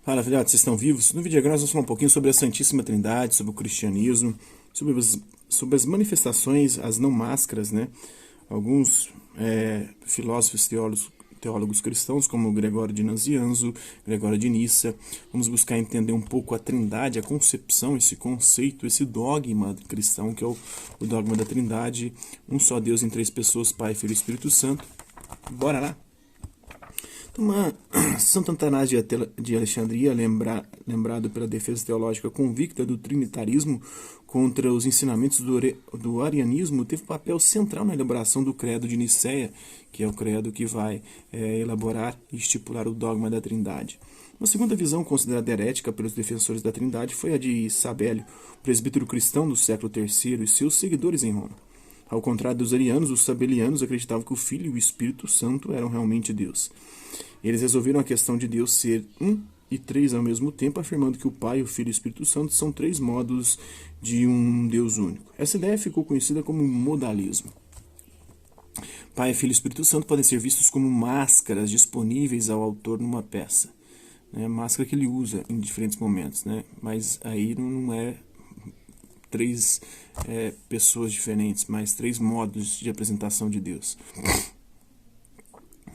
Fala, filhotes, vocês estão vivos? No vídeo de agora nós vamos falar um pouquinho sobre a Santíssima Trindade, sobre o cristianismo, sobre as manifestações, as não máscaras, né? Alguns filósofos, teólogos cristãos, como Gregório de Nazianzo, Gregório de Nissa. Vamos buscar entender um pouco a Trindade, a concepção, esse conceito, esse dogma cristão, que é o dogma da Trindade, um só Deus em três pessoas, Pai, Filho e Espírito Santo. Bora lá? Santo Antanásio de Alexandria, lembrado pela defesa teológica convicta do trinitarismo contra os ensinamentos do arianismo, teve papel central na elaboração do credo de Nicéia, que é o credo que vai elaborar e estipular o dogma da Trindade. Uma segunda visão considerada herética pelos defensores da Trindade foi a de Sabélio, presbítero cristão do século III, e seus seguidores em Roma. Ao contrário dos arianos, os sabelianos acreditavam que o Filho e o Espírito Santo eram realmente Deus. Eles resolveram a questão de Deus ser um e três ao mesmo tempo, afirmando que o Pai, o Filho e o Espírito Santo são três modos de um Deus único. Essa ideia ficou conhecida como modalismo. Pai, Filho e Espírito Santo podem ser vistos como máscaras disponíveis ao autor numa peça. Máscara que ele usa em diferentes momentos, mas aí não é três pessoas diferentes, mas três modos de apresentação de Deus.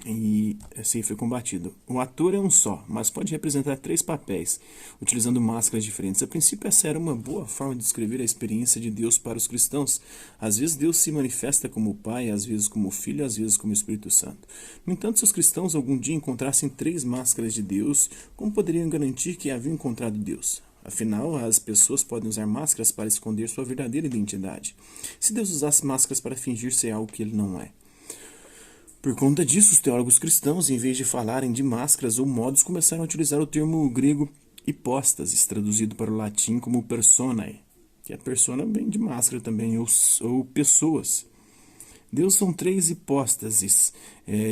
E assim foi combatido. O ator é um só, mas pode representar três papéis, utilizando máscaras diferentes. A princípio, essa era uma boa forma de descrever a experiência de Deus para os cristãos. Às vezes Deus se manifesta como o Pai, às vezes como o Filho, às vezes como o Espírito Santo. No entanto, se os cristãos algum dia encontrassem três máscaras de Deus, como poderiam garantir que haviam encontrado Deus? Afinal, as pessoas podem usar máscaras para esconder sua verdadeira identidade. Se Deus usasse máscaras para fingir ser algo que ele não é. Por conta disso, os teólogos cristãos, em vez de falarem de máscaras ou modos, começaram a utilizar o termo grego hipóstasis, traduzido para o latim como personae, que a persona vem de máscara também, ou pessoas. Deus são três hipóstases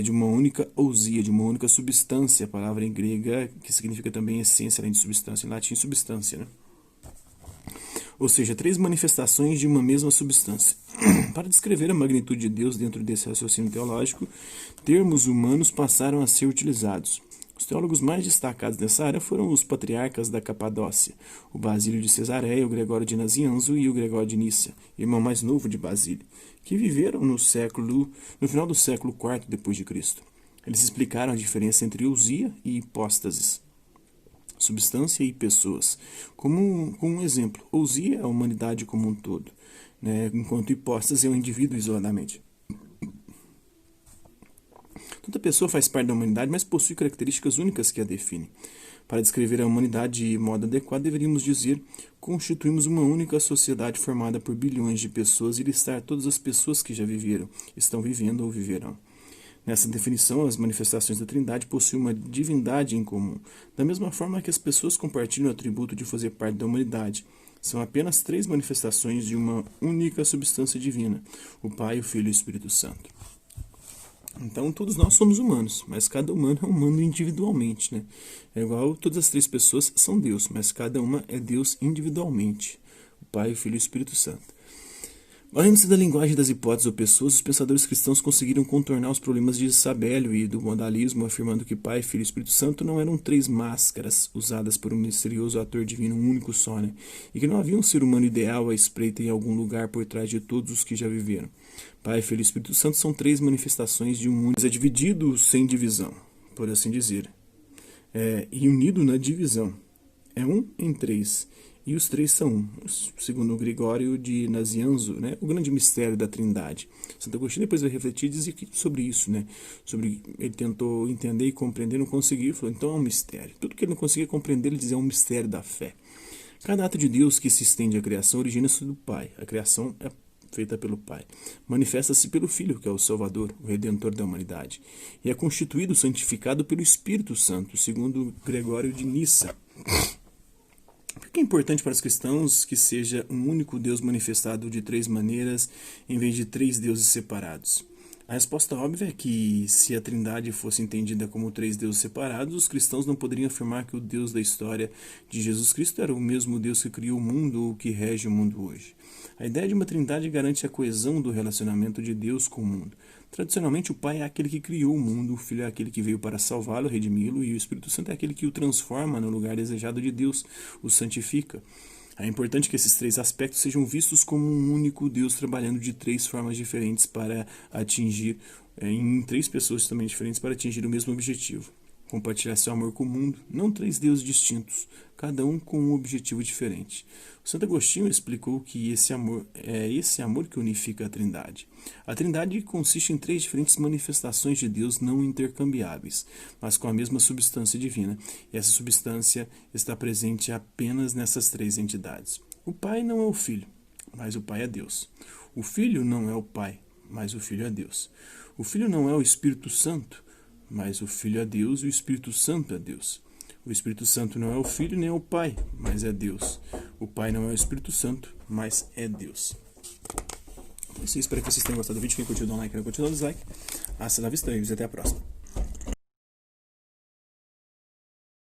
de uma única ousia, de uma única substância, a palavra em grega que significa também essência, além de substância, em latim substância, Ou seja, três manifestações de uma mesma substância. Para descrever a magnitude de Deus dentro desse raciocínio teológico, termos humanos passaram a ser utilizados. Os teólogos mais destacados nessa área foram os patriarcas da Capadócia, o Basílio de Cesareia, o Gregório de Nazianzo e o Gregório de Nissa, irmão mais novo de Basílio, que viveram no final do século IV d.C. Eles explicaram a diferença entre ousia e hipóstasis, substância e pessoas. Como um exemplo, ousia é a humanidade como um todo, enquanto hipóstase é o indivíduo isoladamente. Toda pessoa faz parte da humanidade, mas possui características únicas que a definem. Para descrever a humanidade de modo adequado, deveríamos dizer: constituímos uma única sociedade formada por bilhões de pessoas e listar todas as pessoas que já viveram, estão vivendo ou viverão. Nessa definição, as manifestações da Trindade possuem uma divindade em comum, da mesma forma que as pessoas compartilham o atributo de fazer parte da humanidade. São apenas três manifestações de uma única substância divina: o Pai, o Filho e o Espírito Santo. Então, todos nós somos humanos, mas cada humano é humano individualmente, É igual, todas as três pessoas são Deus, mas cada uma é Deus individualmente: o Pai, o Filho e o Espírito Santo. Valendo-se da linguagem das hipóteses ou pessoas, os pensadores cristãos conseguiram contornar os problemas de Sabélio e do modalismo, afirmando que Pai, Filho e Espírito Santo não eram três máscaras usadas por um misterioso ator divino, um único só, E que não havia um ser humano ideal à espreita em algum lugar por trás de todos os que já viveram. Pai, Filho e Espírito Santo são três manifestações de um único, mas é dividido sem divisão, por assim dizer, e unido na divisão. É um em três. E os três são um, segundo o Gregório de Nazianzo, o grande mistério da Trindade. Santo Agostinho depois vai refletir e dizer sobre isso, ele tentou entender e compreender, não conseguiu, falou: então é um mistério. Tudo que ele não conseguia compreender, ele dizia: é um mistério da fé. Cada ato de Deus que se estende à criação origina-se do Pai. A criação é feita pelo Pai. Manifesta-se pelo Filho, que é o Salvador, o Redentor da humanidade. E é constituído, santificado pelo Espírito Santo, segundo Gregório de Nissa. Por que é importante para os cristãos que seja um único Deus manifestado de três maneiras, em vez de três deuses separados? A resposta óbvia é que, se a Trindade fosse entendida como três deuses separados, os cristãos não poderiam afirmar que o Deus da história de Jesus Cristo era o mesmo Deus que criou o mundo ou que rege o mundo hoje. A ideia de uma Trindade garante a coesão do relacionamento de Deus com o mundo. Tradicionalmente, o Pai é aquele que criou o mundo, o Filho é aquele que veio para salvá-lo, redimi-lo, e o Espírito Santo é aquele que o transforma no lugar desejado de Deus, o santifica. É importante que esses três aspectos sejam vistos como um único Deus trabalhando de três formas diferentes para atingir, em três pessoas também diferentes para atingir o mesmo objetivo. Compartilhar seu amor com o mundo, não três deuses distintos, cada um com um objetivo diferente. O Santo Agostinho explicou que esse amor que unifica a Trindade. A Trindade consiste em três diferentes manifestações de Deus não intercambiáveis, mas com a mesma substância divina, e essa substância está presente apenas nessas três entidades. O Pai não é o Filho, mas o Pai é Deus. O Filho não é o Pai, mas o Filho é Deus. O Filho não é o Espírito Santo, mas o Filho é Deus e o Espírito Santo é Deus. O Espírito Santo não é o Filho nem é o Pai, mas é Deus. O Pai não é o Espírito Santo, mas é Deus. Então, espero que vocês tenham gostado do vídeo. Quem curtiu, dá um like, quem não curtiu, dá um dislike. Hasta la vista e até a próxima.